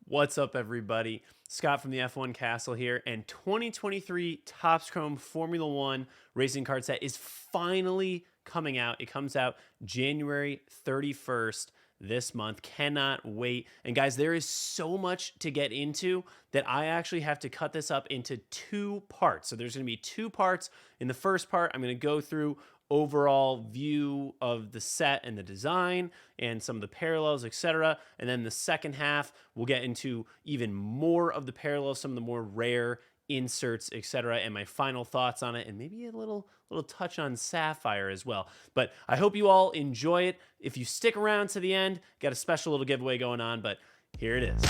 What's up, everybody? Scott from the F1 Castle here, and 2023 Topps Chrome Formula One racing card set is finally coming out. It comes out January 31st this month. Cannot wait. And guys, there is so much to get into that I actually have to cut this up into two parts. So there's going to be two parts. In the first part, I'm going to go through overall view of the set and the design and some of the parallels, etc. And then the second half, we'll get into even more of the parallels, some of the more rare inserts, etc., and my final thoughts on it, and maybe a little touch on Sapphire as well. But I hope you all enjoy it. If you stick around to the end, got a special little giveaway going on, but here it is.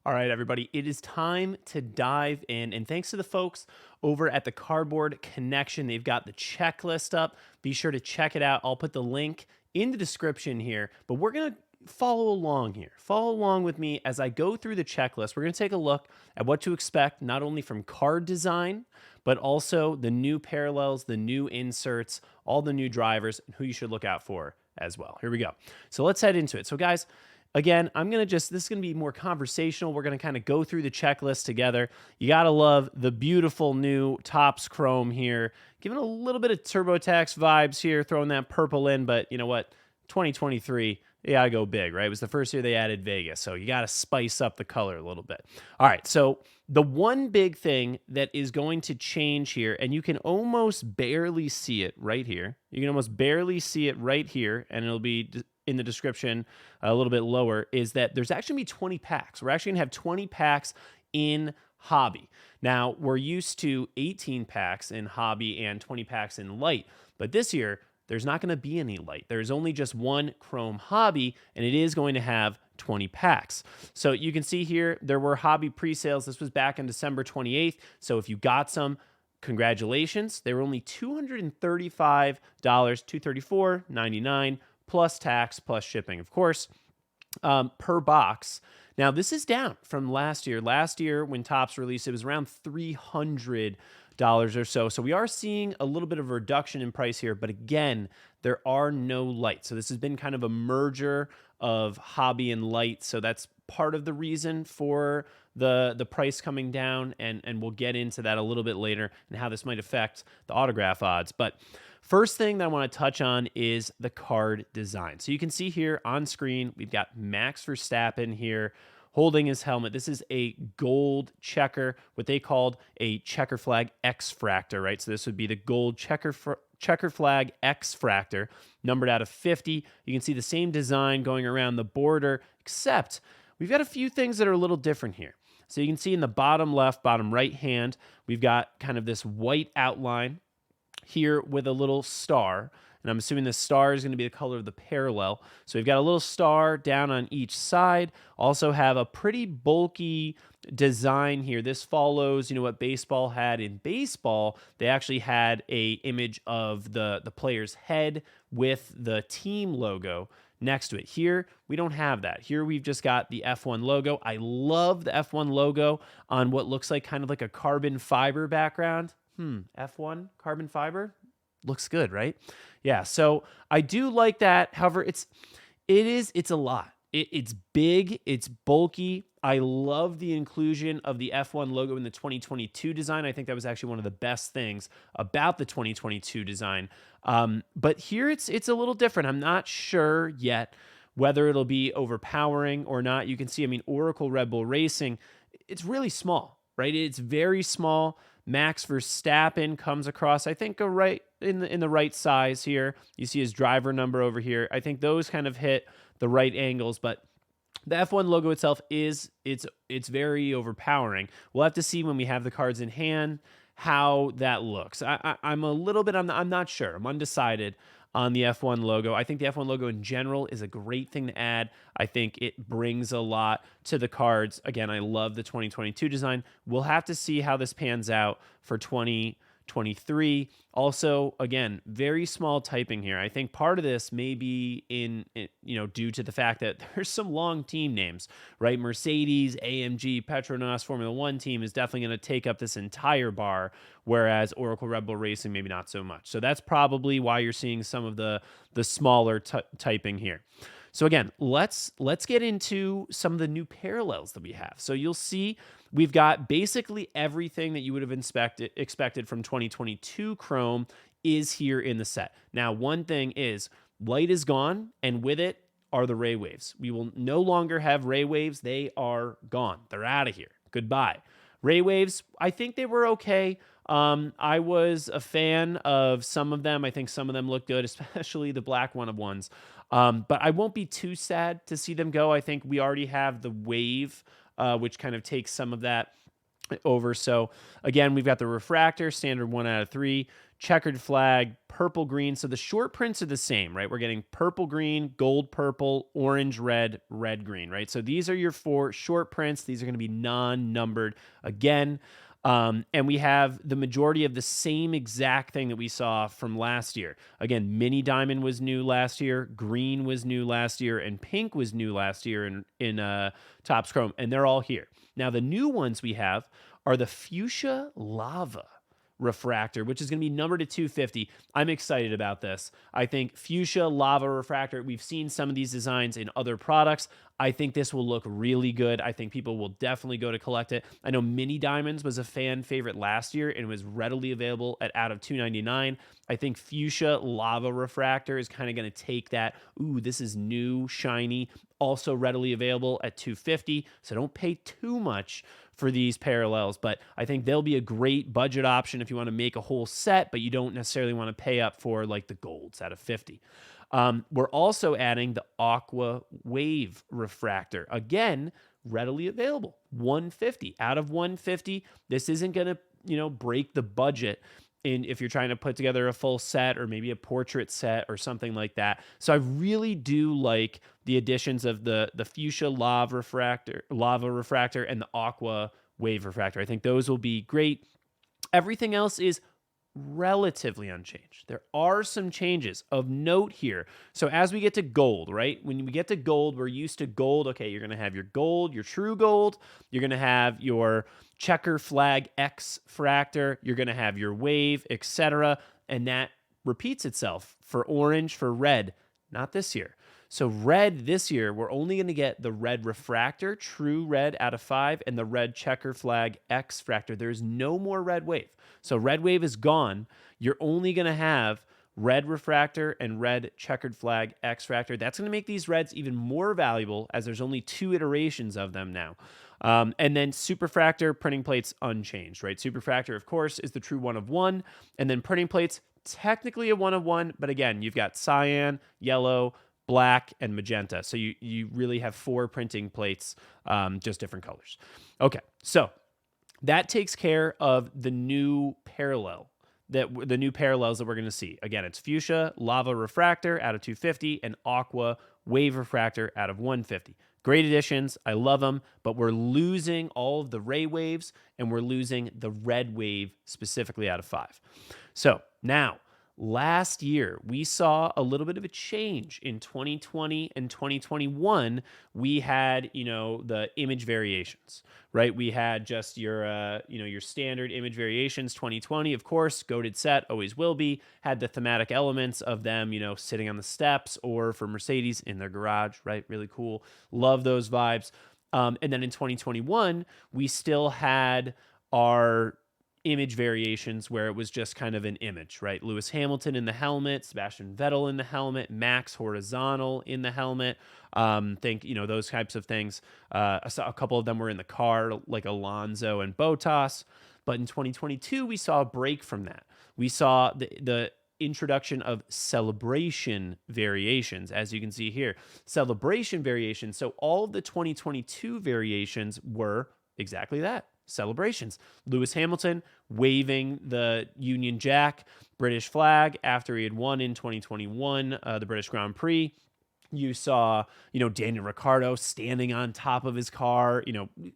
All right, everybody, it is time to dive in. And thanks to the folks over at the Cardboard Connection, they've got the checklist up. Be sure to check it out. I'll put the link in the description here, but we're going to follow along here. Follow along with me as I go through the checklist. We're going to take a look at what to expect, not only from card design, but also the new parallels, the new inserts, all the new drivers, and who you should look out for as well. Here we go. So let's head into it. So guys, again, this is going to be more conversational. We're going to kind of go through the checklist together. You got to love the beautiful new Topps Chrome here. Giving a little bit of TurboTax vibes here, throwing that purple in, but you know what? 2023, they got to go big, right? It was the first year they added Vegas, so you got to spice up the color a little bit. All right, so the one big thing that is going to change here, and you can almost barely see it right here. You can almost barely see it right here, and it'll be in the description a little bit lower, is that there's actually going to be 20 packs. We're actually going to have 20 packs in Hobby. Now, we're used to 18 packs in Hobby and 20 packs in Light, but this year, there's not going to be any Light. There's only just one Chrome Hobby, and it is going to have 20 packs. So you can see here, there were Hobby pre-sales. This was back on December 28th, so if you got some, congratulations. They were only $235, $234.99, plus tax, plus shipping, of course, per box. Now, this is down from last year. Last year, when Topps released, it was around $300 or so. So we are seeing a little bit of a reduction in price here, but again, there are no Lights. So this has been kind of a merger of Hobby and Light. So that's part of the reason for the price coming down, and we'll get into that a little bit later and how this might affect the autograph odds. But first thing that I want to touch on is the card design. So you can see here on screen, we've got Max Verstappen here holding his helmet. This is a gold checker, what they called a checker flag X-Fractor, right? So this would be the gold checker flag X-Fractor, numbered out of 50. You can see the same design going around the border, except we've got a few things that are a little different here. So you can see in the bottom left, bottom right hand, we've got kind of this white outline here with a little star, and I'm assuming this star is going to be the color of the parallel. So we've got a little star down on each side. Also have a pretty bulky design here. This follows, what baseball had. In baseball, they actually had a image of the player's head with the team logo next to it. Here, we don't have that. Here, we've just got the F1 logo. I love the F1 logo on what looks like kind of like a carbon fiber background. F1 carbon fiber looks good, right? Yeah, so I do like that. However, it's a lot. It's big, it's bulky. I love the inclusion of the F1 logo in the 2022 design. I think that was actually one of the best things about the 2022 design. But here it's a little different. I'm not sure yet whether it'll be overpowering or not. You can see, Oracle Red Bull Racing, it's really small, right? It's very small. Max Verstappen comes across, I think, right in the right size here. You see his driver number over here. I think those kind of hit the right angles, but the F1 logo itself it's very overpowering. We'll have to see when we have the cards in hand how that looks. I'm not sure. I'm undecided on the F1 logo. I think the F1 logo in general is a great thing to add. I think it brings a lot to the cards. Again, I love the 2022 design. We'll have to see how this pans out for 2023 23. Also, again, very small typing here. I think part of this may be due to the fact that there's some long team names, right? Mercedes, AMG, Petronas, Formula One team is definitely going to take up this entire bar, whereas Oracle Red Bull Racing maybe not so much. So that's probably why you're seeing some of the smaller typing here. So again, let's get into some of the new parallels that we have. So you'll see we've got basically everything that you would have expected from 2022 Chrome is here in the set. Now, one thing is light is gone, and with it are the ray waves. We will no longer have ray waves. They are gone. They're out of here. Goodbye. Ray waves, I think they were okay. I was a fan of some of them. I think some of them look good, especially the black one of ones. But I won't be too sad to see them go. I think we already have the wave, which kind of takes some of that over. So again, we've got the refractor, standard 1 out of 3, checkered flag, purple, green. So the short prints are the same, right? We're getting purple, green, gold, purple, orange, red, red, green, right? So these are your 4 short prints. These are going to be non-numbered again. And we have the majority of the same exact thing that we saw from last year. Again, mini diamond was new last year, green was new last year, and pink was new last year in Topps Chrome, and they're all here. Now, the new ones we have are the fuchsia lava refractor, which is going to be numbered to 250. I'm excited about this. I think fuchsia lava refractor, we've seen some of these designs in other products. I think this will look really good. I think people will definitely go to collect it. I know Mini Diamonds was a fan favorite last year and was readily available at out of $299. I think fuchsia lava refractor is kind of going to take that. Ooh, this is new, shiny, also readily available at $250. So don't pay too much for these parallels, but I think they'll be a great budget option if you want to make a whole set, but you don't necessarily want to pay up for like the golds out of 50. We're also adding the Aqua Wave Refractor. Again, readily available, 150 out of 150. This isn't going to, break the budget if you're trying to put together a full set or maybe a portrait set or something like that. So I really do like the additions of the fuchsia lava refractor and the Aqua Wave Refractor. I think those will be great. Everything else is relatively unchanged. There are some changes of note here. So as we get to gold, right? When we get to gold, we're used to gold. Okay, you're going to have your gold, your true gold. You're going to have your checker flag X fractor. You're going to have your wave, etc. And that repeats itself for orange, for red. Not this year. So red this year, we're only going to get the red refractor, true red out of 5, and the red checker flag X fractor. There's no more red wave. So red wave is gone. You're only going to have red refractor and red checkered flag X fractor. That's going to make these reds even more valuable as there's only 2 iterations of them now. And then superfractor printing plates unchanged, right? Superfractor, of course, is the true 1 of 1. And then printing plates, technically a 1 of 1. But again, you've got cyan, yellow, black, and magenta. So you really have 4 printing plates, just different colors. Okay, so that takes care of the new parallels that we're going to see. Again, it's fuchsia lava refractor out of 250 and aqua wave refractor out of 150. Great additions. I love them, but we're losing all of the ray waves and we're losing the red wave specifically out of 5. So now, last year, we saw a little bit of a change in 2020 and 2021. We had, the image variations, right? We had just your standard image variations. 2020, of course, goated set, always will be, had the thematic elements of them, sitting on the steps or for Mercedes in their garage, right? Really cool. Love those vibes. And then in 2021, we still had our image variations where it was just kind of an image, right? Lewis Hamilton in the helmet, Sebastian Vettel in the helmet, Max horizontal in the helmet. Those types of things. I saw a couple of them were in the car, like Alonso and Bottas. But in 2022, we saw a break from that. We saw the introduction of celebration variations, as you can see here. Celebration variations. So all of the 2022 variations were exactly that. Celebrations. Lewis Hamilton waving the Union Jack, British flag after he had won in 2021, the British Grand Prix. You saw, Daniel Ricciardo standing on top of his car,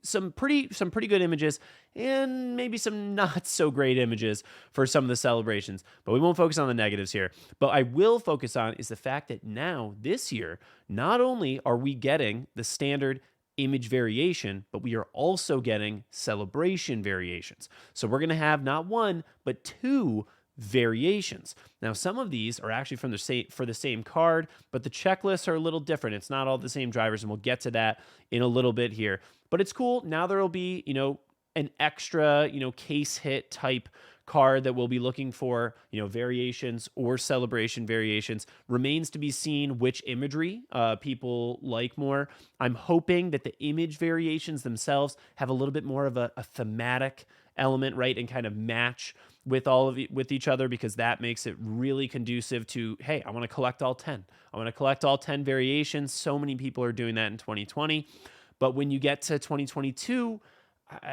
some pretty good images and maybe some not so great images for some of the celebrations. But we won't focus on the negatives here. But I will focus on is the fact that now this year, not only are we getting the standard image variation, but we are also getting celebration variations. So we're going to have not one, but two variations. Now, some of these are actually from the same card, but the checklists are a little different. It's not all the same drivers, and we'll get to that in a little bit here. But it's cool. Now there will be, an extra, case hit type card that we'll be looking for, variations or celebration variations. Remains to be seen which imagery people like more. I'm hoping that the image variations themselves have a little bit more of a thematic element, right, and kind of match with each other, because that makes it really conducive to, hey, I want to collect all 10. I want to collect all 10 variations. So many people are doing that in 2020. But when you get to 2022,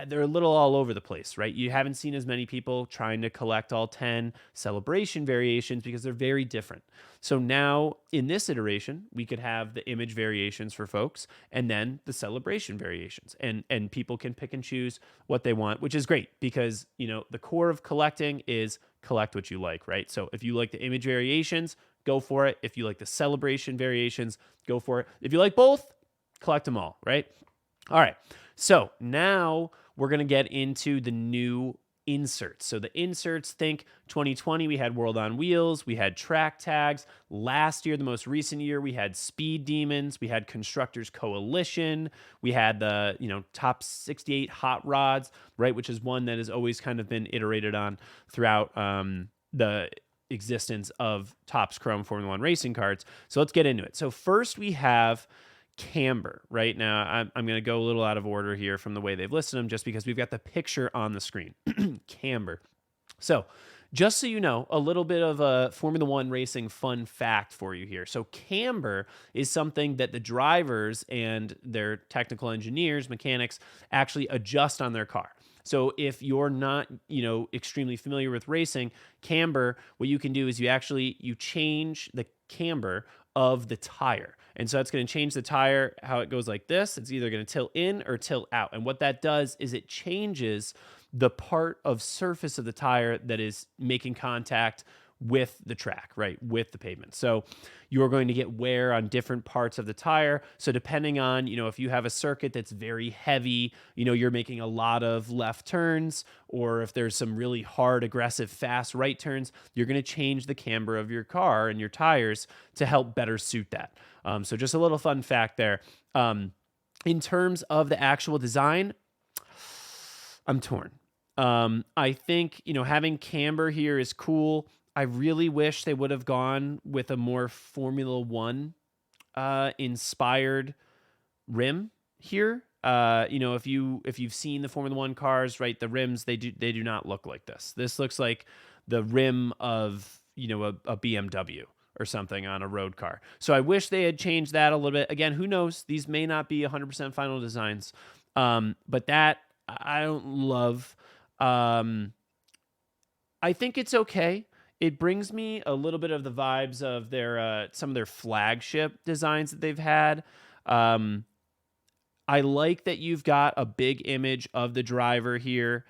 they're a little all over the place, right? You haven't seen as many people trying to collect all 10 celebration variations because they're very different. So now in this iteration, we could have the image variations for folks and then the celebration variations. And people can pick and choose what they want, which is great because, the core of collecting is collect what you like, right? So if you like the image variations, go for it. If you like the celebration variations, go for it. If you like both, collect them all, right? All right. So now we're going to get into the new inserts. So the inserts, think 2020, we had World on Wheels, we had track tags. Last year, the most recent year, we had Speed Demons, we had Constructors Coalition, we had the, top 68 hot rods, right? Which is one that has always kind of been iterated on throughout the existence of Topps Chrome Formula One racing cards. So let's get into it. So first we have Camber. Right now, I'm going to go a little out of order here from the way they've listed them, just because we've got the picture on the screen. Camber. So just so you know, a little bit of a Formula One racing fun fact for you here. So camber is something that the drivers and their technical engineers, mechanics, actually adjust on their car. So if you're not, extremely familiar with racing, camber, what you can do is you change the camber of the tire. And so it's going to change the tire, how it goes like this. It's either going to tilt in or tilt out. And what that does is it changes the part of surface of the tire that is making contact with the track, right, with the pavement. So you're going to get wear on different parts of the tire. So depending on, if you have a circuit that's very heavy, you're making a lot of left turns, or if there's some really hard, aggressive, fast right turns, you're going to change the camber of your car and your tires to help better suit that. So just a little fun fact there. In terms of the actual design, I'm torn. I think, having camber here is cool. I really wish they would have gone with a more Formula One inspired rim here. If you've seen the Formula One cars, right, the rims, they do not look like this. This looks like the rim of, a BMW or something on a road car. So I wish they had changed that a little bit. Again, who knows? These may not be 100% final designs. But that I don't love. I think it's okay. It brings me a little bit of the vibes of their some of their flagship designs that they've had. I like that you've got a big image of the driver here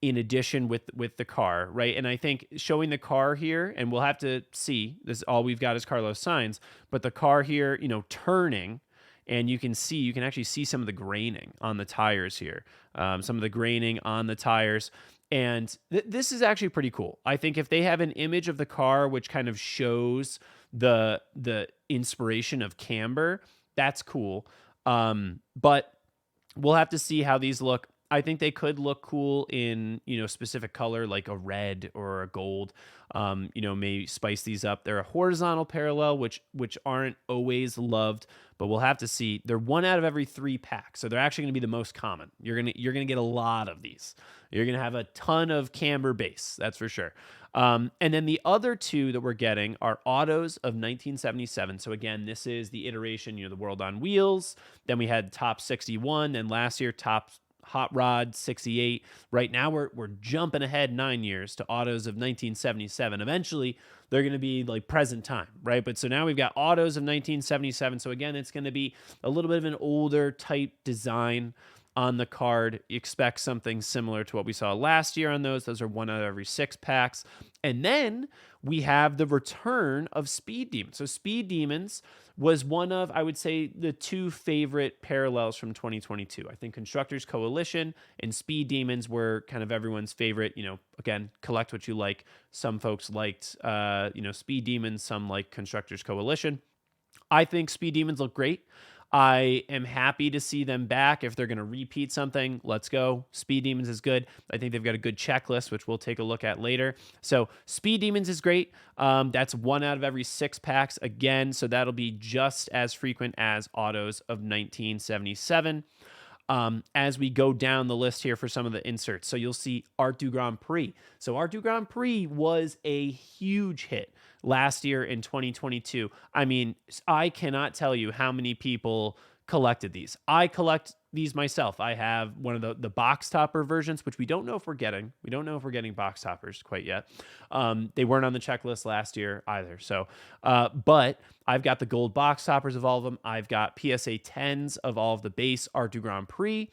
in addition with the car, right? And I think showing the car here, and we'll have to see, this all we've got is Carlos Sainz, but the car here, turning, and you can actually see some of the graining on the tires here, some of the graining on the tires. And this is actually pretty cool. I think if they have an image of the car which kind of shows the inspiration of camber, that's cool. But we'll have to see how these look. I think they could look cool in, specific color like a red or a gold. Maybe spice these up. They're a horizontal parallel, which aren't always loved, but we'll have to see. They're 1 out of every 3 packs, so they're actually going to be the most common. You're gonna get a lot of these. You're gonna have a ton of camber base, that's for sure. And then the other 2 that we're getting are autos of 1977. So again, this is the iteration, the World on Wheels. Then we had Top 61. Then last year, Top Hot Rod 68. Right now we're jumping ahead 9 years to autos of 1977. Eventually they're going to be like present time, right? But so now we've got autos of 1977. So again, it's going to be a little bit of an older type design on the card. You expect something similar to what we saw last year on those. Those are 1 out of every 6 packs. And then we have the return of Speed Demons. So Speed Demons was one of, I would say, the 2 favorite parallels from 2022. I think Constructors Coalition and Speed Demons were kind of everyone's favorite. Again, collect what you like. Some folks liked, Speed Demons. Some like Constructors Coalition. I think Speed Demons look great. I am happy to see them back. If they're going to repeat something, let's go. Speed Demons is good. I think they've got a good checklist, which we'll take a look at later. So Speed Demons is great. That's 1 out of every 6 packs again. So that'll be just as frequent as autos of 1977. As we go down the list here for some of the inserts. So you'll see Art du Grand Prix. So Art du Grand Prix was a huge hit last year in 2022. I mean, I cannot tell you how many people collected these. I collect these myself. I have one of the box topper versions, which we don't know if we're getting. We don't know if we're getting box toppers quite yet. They weren't on the checklist last year either. So, but I've got the gold box toppers of all of them. I've got PSA 10s of all of the base Art du Grand Prix.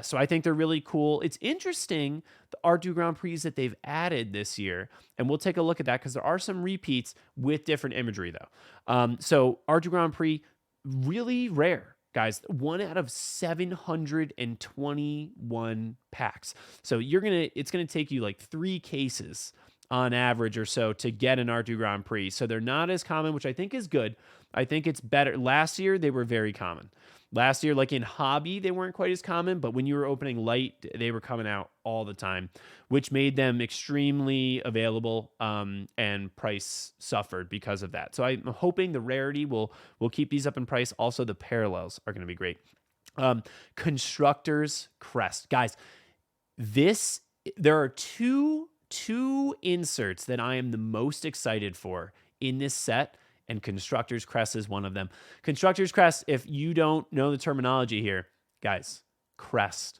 So I think they're really cool. It's interesting, the Art du Grand Prix that they've added this year, and we'll take a look at that because there are some repeats with different imagery though. So Art du Grand Prix, really rare. Guys, 1 out of 721 packs. So it's gonna take you like 3 cases on average or so to get an Art du Grand Prix. So they're not as common, which I think is good. I think it's better. Last year they were very common. Last year, like in hobby, they weren't quite as common, but when you were opening light, they were coming out all the time, which made them extremely available, and price suffered because of that. So I'm hoping the rarity will keep these up in price. Also, the parallels are going to be great. Constructors Crest. Guys, there are two inserts that I am the most excited for in this set, and Constructors Crest is one of them. Constructors Crest, if you don't know the terminology here, guys, crest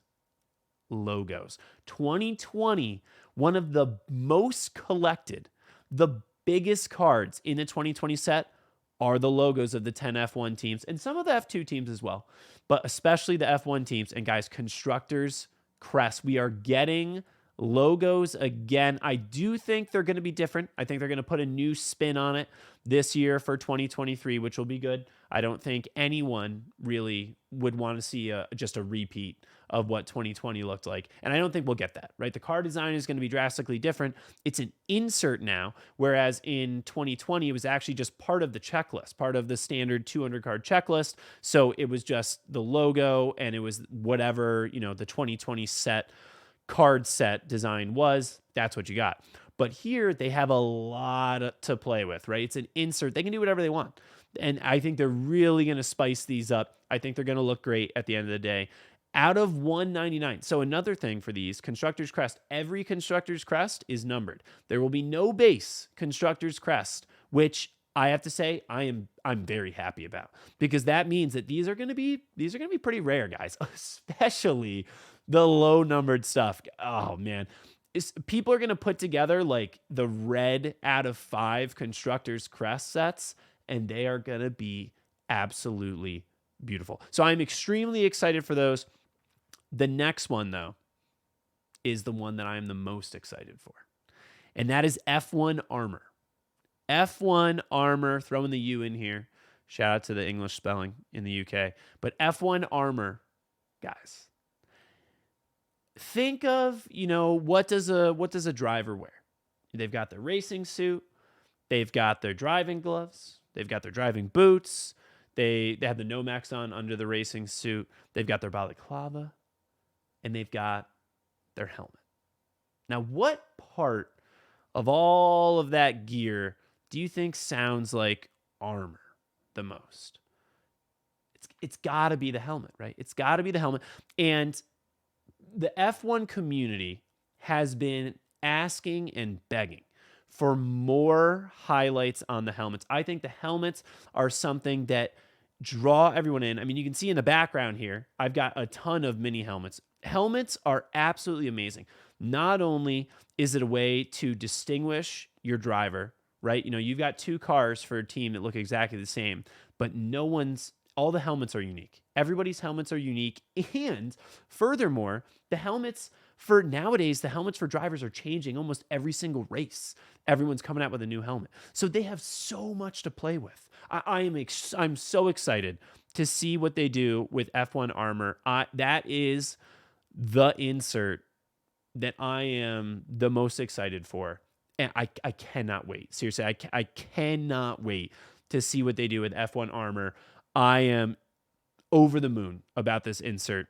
logos. 2020, one of the most collected, the biggest cards in the 2020 set are the logos of the 10 F1 teams and some of the F2 teams as well, but especially the F1 teams. And guys, Constructors Crest, we are getting logos again. I do think they're going to be different. I think they're going to put a new spin on it this year for 2023, which will be good. I don't think anyone really would want to see just a repeat of what 2020 looked like. And I don't think we'll get that, right? The card design is going to be drastically different. It's an insert now, whereas in 2020, it was actually just part of the checklist, part of the standard 200 card checklist. So it was just the logo and it was whatever, the 2020 card set design was. That's what you got. But here they have a lot to play with, right? It's an insert. They can do whatever they want. And I think they're really going to spice these up. I think they're going to look great at the end of the day. Out of 199. So another thing for these, Constructors Crest, every Constructors Crest is numbered. There will be no base Constructors Crest, which I have to say I'm very happy about, because that means that these are going to be pretty rare, guys, especially the low numbered stuff. Oh man. People are going to put together like the red out of 5 Constructors Crest sets, and they are going to be absolutely beautiful. So I'm extremely excited for those. The next one, though, is the one that I am the most excited for, and that is F1 Armor. F1 Armor, throwing the U in here. Shout out to the English spelling in the UK. But F1 Armor, guys, think of, what does a driver wear? They've got their racing suit, they've got their driving gloves, they've got their driving boots, they have the Nomex on under the racing suit, they've got their balaclava, and they've got their helmet. Now, what part of all of that gear do you think sounds like armor the most? It's got to be the helmet, right? It's got to be the helmet. And the F1 community has been asking and begging for more highlights on the helmets. I think the helmets are something that draw everyone in. I mean, you can see in the background here, I've got a ton of mini helmets. helmets are absolutely amazing. Not only is it a way to distinguish your driver, right? You've got two cars for a team that look exactly the same, but all the helmets are unique. Everybody's helmets are unique. And furthermore, the helmets for nowadays, the helmets for drivers are changing almost every single race. Everyone's coming out with a new helmet. So they have so much to play with. I'm so excited to see what they do with F1 Armor. That is the insert that I am the most excited for. And I cannot wait. Seriously, I cannot wait to see what they do with F1 Armor. I am over the moon about this insert.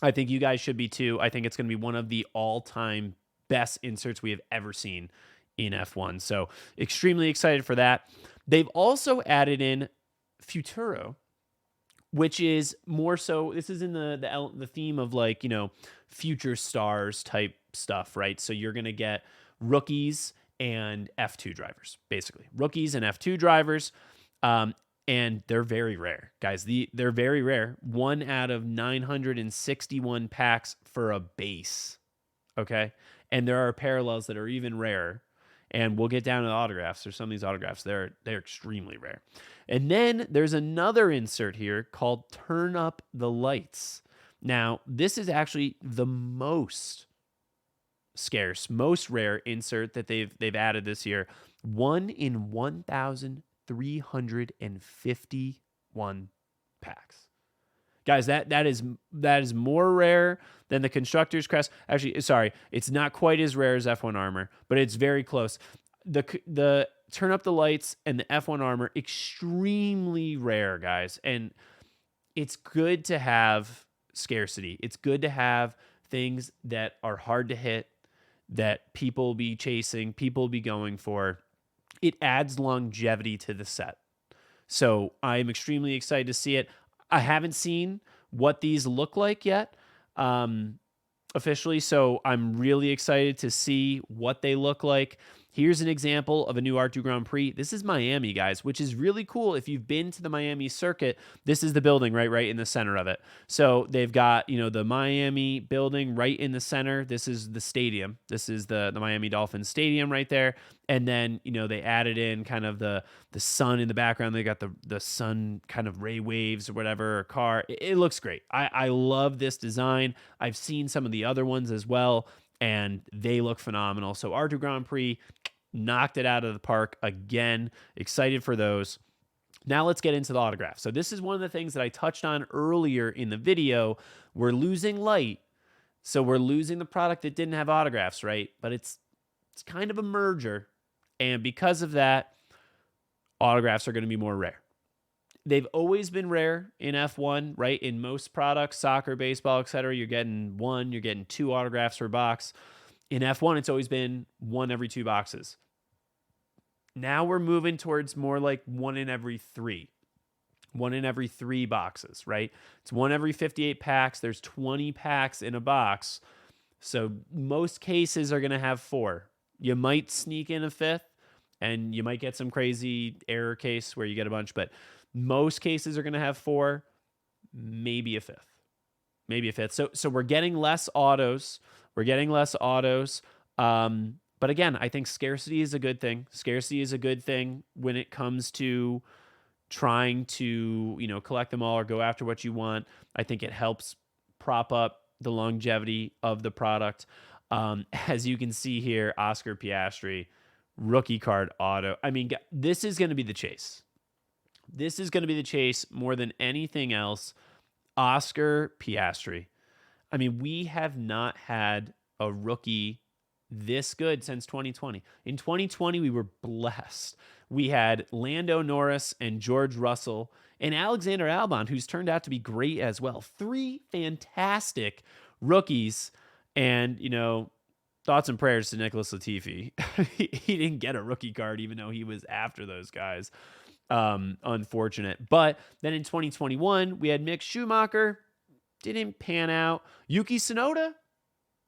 I think you guys should be too. I think it's going to be one of the all-time best inserts we have ever seen in F1. So extremely excited for that. They've also added in Futuro, which is more so, this is in the theme of like, future stars type stuff, right? So you're going to get rookies and F2 drivers, basically. Rookies and F2 drivers. And they're very rare, guys. They're very rare. 1 out of 961 packs for a base, okay? And there are parallels that are even rarer. And we'll get down to the autographs. There's some of these autographs. They're extremely rare. And then there's another insert here called Turn Up the Lights. Now, this is actually the most scarce, most rare insert that they've added this year. 1 in 1,351 packs. Guys, that is more rare than the Constructor's Crest. Actually, sorry, it's not quite as rare as F1 Armor, but it's very close. The Turn Up the Lights and the F1 Armor, extremely rare, guys. And it's good to have scarcity. It's good to have things that are hard to hit, that people will be chasing, people will be going for. It adds longevity to the set. So I'm extremely excited to see it. I haven't seen what these look like yet officially, so I'm really excited to see what they look like. Here's an example of a new R2 Grand Prix. This is Miami, guys, which is really cool. If you've been to the Miami circuit, this is the building right in the center of it. So they've got, the Miami building right in the center. This is the stadium. This is the Miami Dolphins stadium right there. And then, they added in kind of the sun in the background. They got the sun kind of ray waves or whatever, or car. It looks great. I love this design. I've seen some of the other ones as well, and they look phenomenal. So R2 Grand Prix knocked it out of the park again. Excited for those. Now let's get into the autograph. So this is one of the things that I touched on earlier in the video. We're losing light, so we're losing the product that didn't have autographs, right? But it's kind of a merger, and because of that, autographs are going to be more rare. They've always been rare in F1, right? In most products, soccer, baseball, etc., you're getting 2 autographs per box. In F1, it's always been 1 every 2 boxes. Now we're moving towards more like 1 in every 3. 1 in every 3 boxes, right? It's 1 every 58 packs. There's 20 packs in a box. So most cases are going to have 4. You might sneak in a 5th, and you might get some crazy error case where you get a bunch, but most cases are going to have 4, maybe a 5th. Maybe a 5th. So we're getting less autos. But again, I think scarcity is a good thing. Scarcity is a good thing when it comes to trying to, collect them all or go after what you want. I think it helps prop up the longevity of the product. As you can see here, Oscar Piastri, rookie card auto. I mean, this is going to be the chase. This is going to be the chase more than anything else. Oscar Piastri. I mean, we have not had a rookie this good since 2020. In 2020, we were blessed. We had Lando Norris and George Russell and Alexander Albon, who's turned out to be great as well. 3 fantastic rookies. And, thoughts and prayers to Nicholas Latifi. He didn't get a rookie card, even though he was after those guys. Unfortunate. But then in 2021, we had Mick Schumacher. Didn't pan out. Yuki Tsunoda,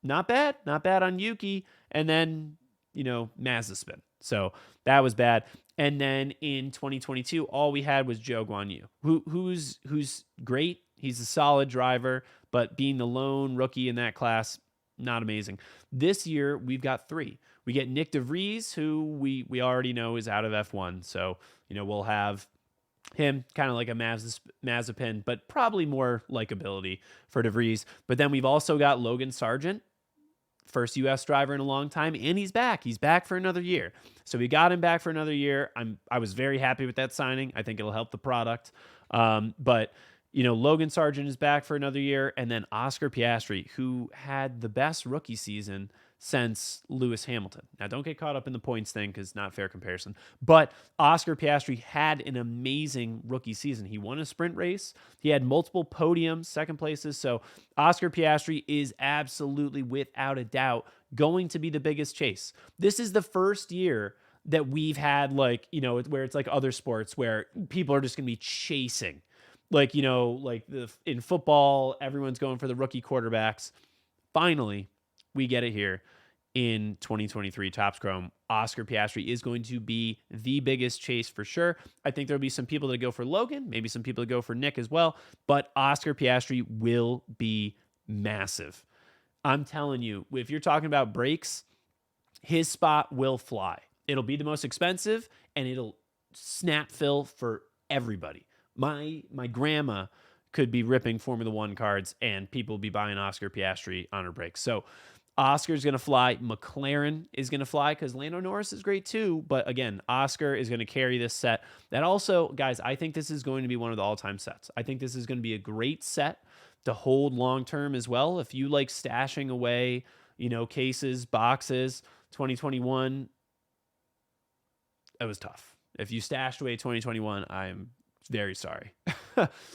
not bad on Yuki. And then, Mazepin. So that was bad. And then in 2022, all we had was Zhou Guanyu, who's great. He's a solid driver, but being the lone rookie in that class, not amazing. This year, we've got 3. We get Nick DeVries, who we already know is out of F1. So, we'll have him kind of like a Mazepin, but probably more likability for DeVries. But then we've also got Logan Sargent, first U.S. driver in a long time, and he's back. He's back for another year. So we got him back for another year. I was very happy with that signing. I think it'll help the product. But Logan Sargent is back for another year, and then Oscar Piastri, who had the best rookie season since Lewis Hamilton. Now, don't get caught up in the points thing because not fair comparison. But Oscar Piastri had an amazing rookie season. He won a sprint race. He had multiple podiums, second places. So Oscar Piastri is absolutely, without a doubt, going to be the biggest chase. This is the first year that we've had, where it's like other sports where people are just going to be chasing. In football, everyone's going for the rookie quarterbacks. Finally, we get it here in 2023 Topps Chrome. Oscar Piastri is going to be the biggest chase for sure. I think there'll be some people that go for Logan, maybe some people that go for Nick as well, but Oscar Piastri will be massive. I'm telling you, if you're talking about breaks, his spot will fly. It'll be the most expensive, and it'll snap fill for everybody. My grandma could be ripping Formula One cards, and people will be buying Oscar Piastri on her breaks. So Oscar's going to fly. McLaren is going to fly because Lando Norris is great too. But again, Oscar is going to carry this set. That also, guys, I think this is going to be one of the all-time sets. I think this is going to be a great set to hold long-term as well. If you like stashing away, cases, boxes, 2021, it was tough. If you stashed away 2021, I'm very sorry.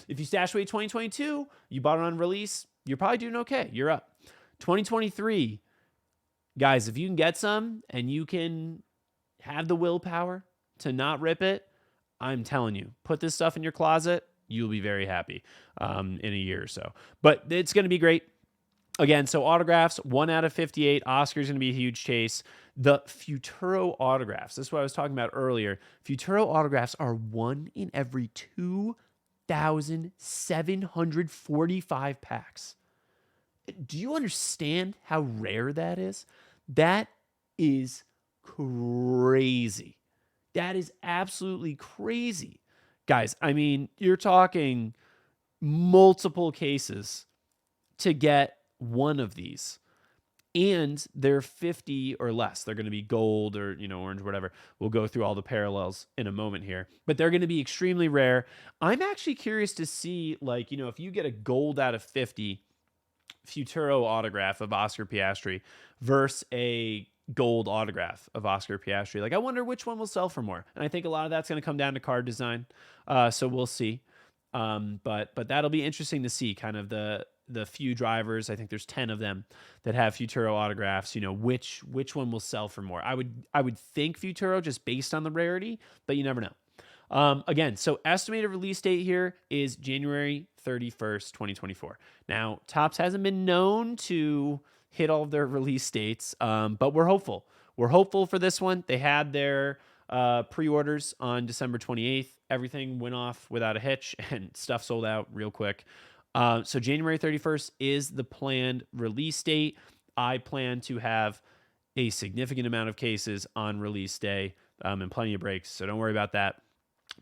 If you stashed away 2022, you bought it on release, you're probably doing okay. You're up. 2023, guys, if you can get some and you can have the willpower to not rip it, I'm telling you, put this stuff in your closet. You'll be very happy in a year or so. But it's going to be great. Again, so autographs, 1 out of 58. Oscar's going to be a huge chase. The Futuro autographs, this is what I was talking about earlier. Futuro autographs are 1 in every 2,745 packs. Do you understand how rare that is? That is crazy. That is absolutely crazy. Guys, I mean, you're talking multiple cases to get one of these. And they're 50 or less. They're going to be gold or, orange, whatever. We'll go through all the parallels in a moment here. But they're going to be extremely rare. I'm actually curious to see, if you get a gold out of 50 Futuro autograph of Oscar Piastri versus a gold autograph of Oscar Piastri. I wonder which one will sell for more. And I think a lot of that's going to come down to card design. So we'll see. But that'll be interesting to see kind of the few drivers. I think there's 10 of them that have Futuro autographs, which one will sell for more. I would think Futuro just based on the rarity, but you never know. Again, so estimated release date here is January 31st, 2024. Now, Topps hasn't been known to hit all of their release dates, but we're hopeful. We're hopeful for this one. They had their pre-orders on December 28th. Everything went off without a hitch, and stuff sold out real quick. So January 31st is the planned release date. I plan to have a significant amount of cases on release day and plenty of breaks, so don't worry about that.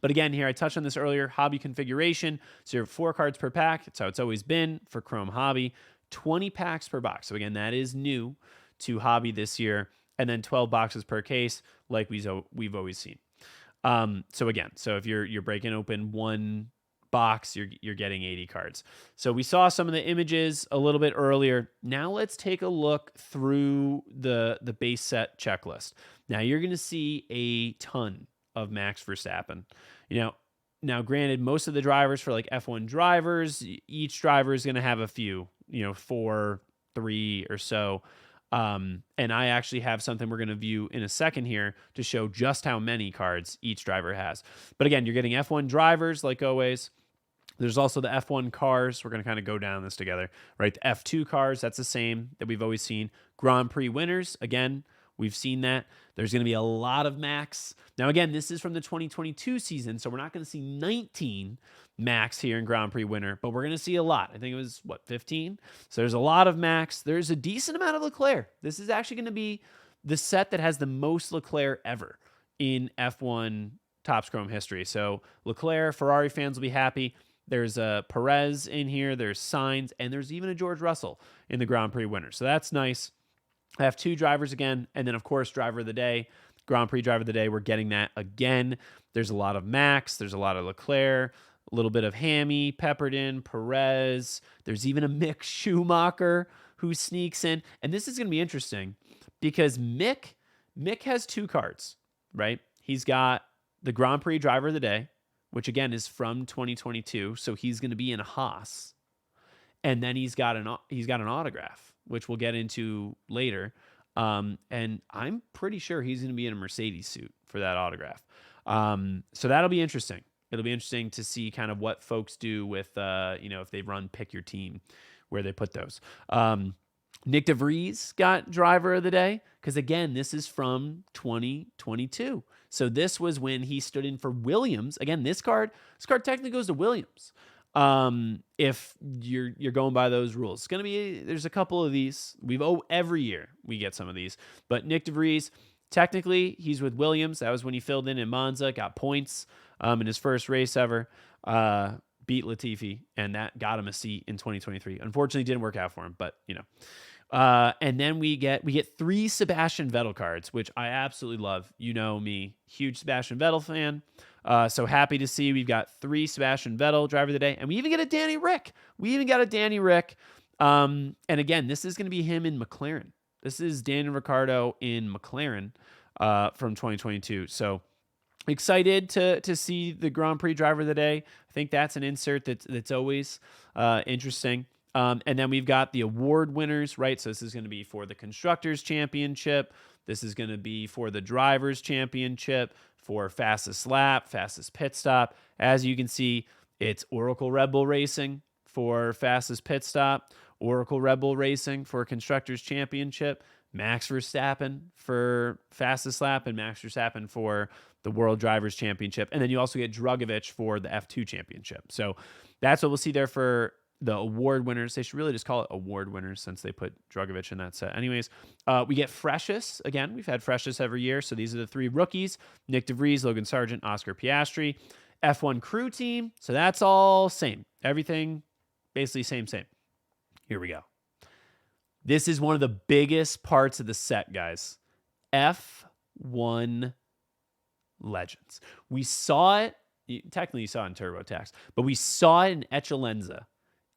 But again, here I touched on this earlier, hobby configuration. So you have 4 cards per pack. That's how it's always been for Chrome Hobby. 20 packs per box. So again, that is new to Hobby this year. And then 12 boxes per case, like we've always seen. So again, if you're breaking open one box, you're getting 80 cards. So we saw some of the images a little bit earlier. Now let's take a look through the base set checklist. Now you're going to see a ton of Max Verstappen. Now granted, most of the drivers for F1 drivers, each driver is going to have a few, 4, 3 or so. And I actually have something we're going to view in a second here to show just how many cards each driver has. But again, you're getting F1 drivers like always. There's also the F1 cars. We're going to kind of go down this together, right? The F2 cars, that's the same that we've always seen. Grand Prix winners, again, We've seen that. There's going to be a lot of Max. Now, again, this is from the 2022 season, so we're not going to see 19 Max here in Grand Prix winner, but we're going to see a lot. I think it was, 15? So there's a lot of Max. There's a decent amount of Leclerc. This is actually going to be the set that has the most Leclerc ever in F1 Topps Chrome history. So Leclerc, Ferrari fans will be happy. There's a Perez in here. There's Sainz, and there's even a George Russell in the Grand Prix winner. So that's nice. I have 2 drivers again, and then, of course, driver of the day, Grand Prix driver of the day. We're getting that again. There's a lot of Max. There's a lot of Leclerc, a little bit of Hammy peppered in, Perez. There's even a Mick Schumacher who sneaks in. And this is going to be interesting because Mick has 2 cards, right? He's got the Grand Prix driver of the day, which, again, is from 2022. So he's going to be in a Haas. And then he's got an autograph, which we'll get into later. And I'm pretty sure he's going to be in a Mercedes suit for that autograph. So that'll be interesting. It'll be interesting to see kind of what folks do with, if they run Pick Your Team, where they put those. Nick DeVries got driver of the day because, again, this is from 2022. So this was when he stood in for Williams. Again, this card technically goes to Williams. If you're going by those rules, it's going to be, there's a couple of these. Every year we get some of these, but Nick DeVries, technically he's with Williams. That was when he filled in Monza, got points, in his first race ever, beat Latifi, and that got him a seat in 2023. Unfortunately, didn't work out for him, but and then we get 3 Sebastian Vettel cards, which I absolutely love. You know me, huge Sebastian Vettel fan. So happy to see we've got 3 Sebastian Vettel driver of the day, and we even get a Danny Rick. And again, this is going to be him in McLaren. This is Daniel Ricciardo in McLaren from 2022. So excited to see the Grand Prix driver of the day. I think that's an insert that's always interesting. And then we've got the award winners, right? So this is going to be for the Constructors Championship. This is going to be for the Drivers Championship, for fastest lap, fastest pit stop. As you can see, it's Oracle Red Bull Racing for fastest pit stop, Oracle Red Bull Racing for Constructors Championship, Max Verstappen for fastest lap, and Max Verstappen for the World Drivers Championship. And then you also get Drugovich for the F2 Championship. So that's what we'll see there for the award winners. They should really just call it award winners since they put Drugovich in that set. Anyways, we get Freshest. Again, we've had Freshest every year. So these are the 3 rookies: Nick DeVries, Logan Sargent, Oscar Piastri. F1 crew team. So that's all same. Everything basically same. Here we go. This is one of the biggest parts of the set, guys. F1 Legends. We saw it. Technically, you saw it in TurboTax, but we saw it in Echellenza.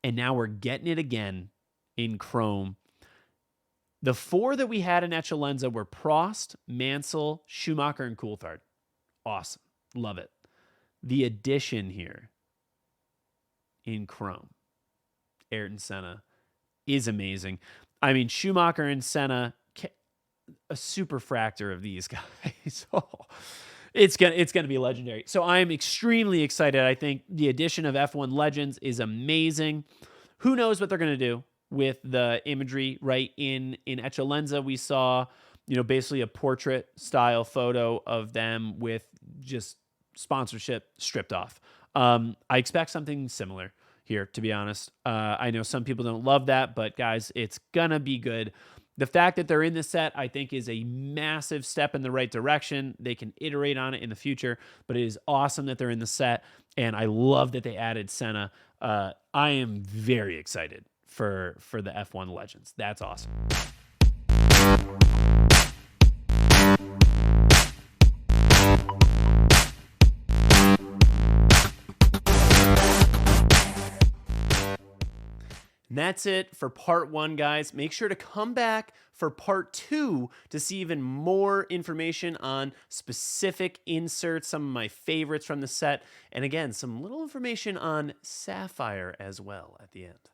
And now we're getting it again in Chrome. The 4 that we had in Echellenza were Prost, Mansell, Schumacher, and Coulthard. Awesome. Love it. The addition here in Chrome, Ayrton Senna, is amazing. I mean, Schumacher and Senna, a superfractor of these guys. It's gonna be legendary. So I'm extremely excited. I think the addition of F1 Legends is amazing. Who knows what they're gonna do with the imagery, right? In Echellenza, we saw, basically a portrait style photo of them with just sponsorship stripped off. I expect something similar here, to be honest. I know some people don't love that, but guys, it's gonna be good. The fact that they're in the set, I think, is a massive step in the right direction. They can iterate on it in the future, but it is awesome that they're in the set, and I love that they added Senna. I am very excited for the F1 Legends. That's awesome. And that's it for part 1, guys. Make sure to come back for part 2 to see even more information on specific inserts, some of my favorites from the set, and again, some little information on Sapphire as well at the end.